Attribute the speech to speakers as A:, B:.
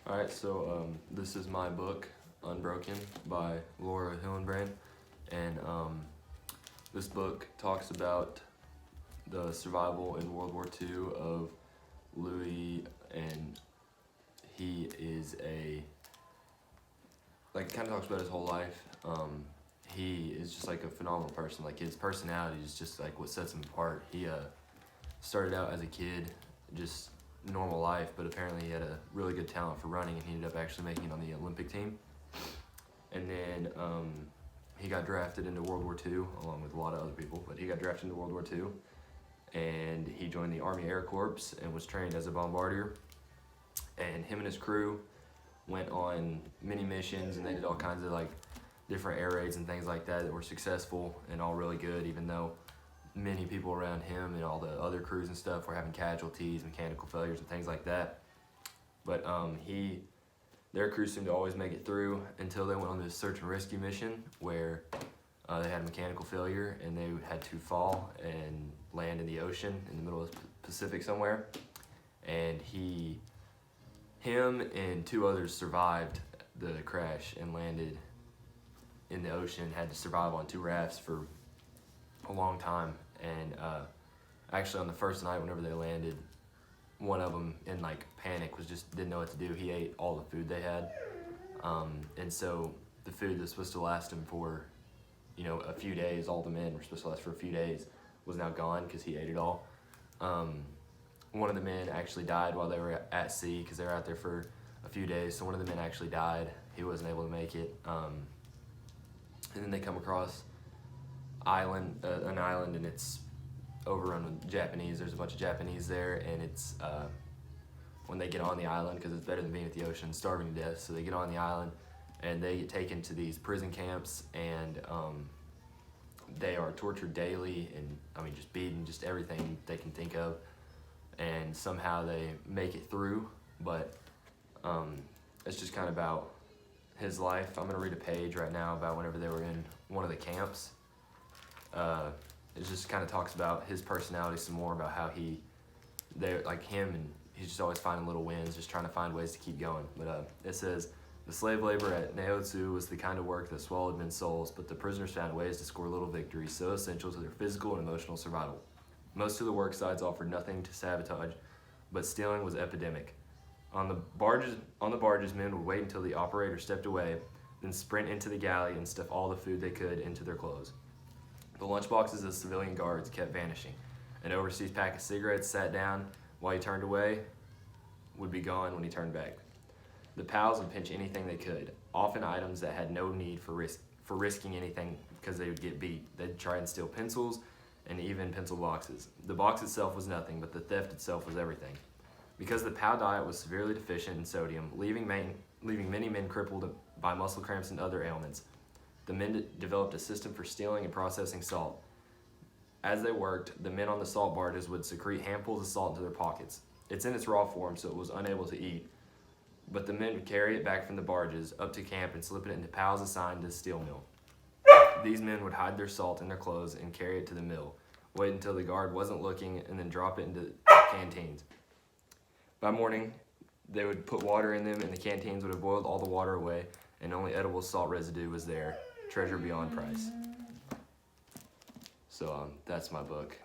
A: Alright, so this is my book, Unbroken, by Laura Hillenbrand, and this book talks about the survival in World War II of Louis, and he is kind of talks about his whole life. He is just like a phenomenal person. Like, his personality is just like what sets him apart. He started out as a kid, just normal life, but apparently he had a really good talent for running, and he ended up actually making it on the Olympic team. And then he got drafted into World War II, along with a lot of other people, but he got drafted into World War II, and he joined the Army Air Corps and was trained as a bombardier. And him and his crew went on many missions, and they did all kinds of like different air raids and things like that were successful and all really good, even though many people around him and all the other crews and stuff were having casualties, mechanical failures and things like that. But their crew seemed to always make it through until they went on this search and rescue mission where they had a mechanical failure and they had to fall and land in the ocean in the middle of the Pacific somewhere. And him and two others survived the crash and landed in the ocean, had to survive on two rafts for a long time. And actually on the first night, whenever they landed, one of them in like panic didn't know what to do. He ate all the food they had, and so the food that's supposed to last him for a few days, all the men were supposed to last for a few days, was now gone because he ate it all. One of the men actually died while they were at sea because they were out there for a few days, so one of the men actually died. He wasn't able to make it. And then they come across an island, and it's overrun with Japanese. There's a bunch of Japanese there, and it's when they get on the island, because it's better than being at the ocean, starving to death. So they get on the island, and they get taken to these prison camps, and they are tortured daily, and just beaten, just everything they can think of. And somehow they make it through, but it's just kind of about his life. I'm gonna read a page right now about whenever they were in one of the camps. It just kind of talks about his personality some more, about how he's just always finding little wins, just trying to find ways to keep going. But it says, the slave labor at Naotsu was the kind of work that swallowed men's souls, but the prisoners found ways to score little victories so essential to their physical and emotional survival. Most of the work sites offered nothing to sabotage, but stealing was epidemic. On the barges, men would wait until the operator stepped away, then sprint into the galley and stuff all the food they could into their clothes. The lunchboxes of civilian guards kept vanishing. An overseas pack of cigarettes sat down while he turned away, would be gone when he turned back. The pals would pinch anything they could, often items that had no need for risking anything because they would get beat. They'd try and steal pencils and even pencil boxes. The box itself was nothing, but the theft itself was everything. Because the POW diet was severely deficient in sodium, leaving many men crippled by muscle cramps and other ailments, the men developed a system for stealing and processing salt. As they worked, the men on the salt barges would secrete handfuls of salt into their pockets. It's in its raw form, so it was unable to eat, but the men would carry it back from the barges up to camp and slip it into POWs assigned to the steel mill. These men would hide their salt in their clothes and carry it to the mill, wait until the guard wasn't looking, and then drop it into canteens. By morning, they would put water in them, and the canteens would have boiled all the water away, and only edible salt residue was there. Treasure beyond price. So that's my book.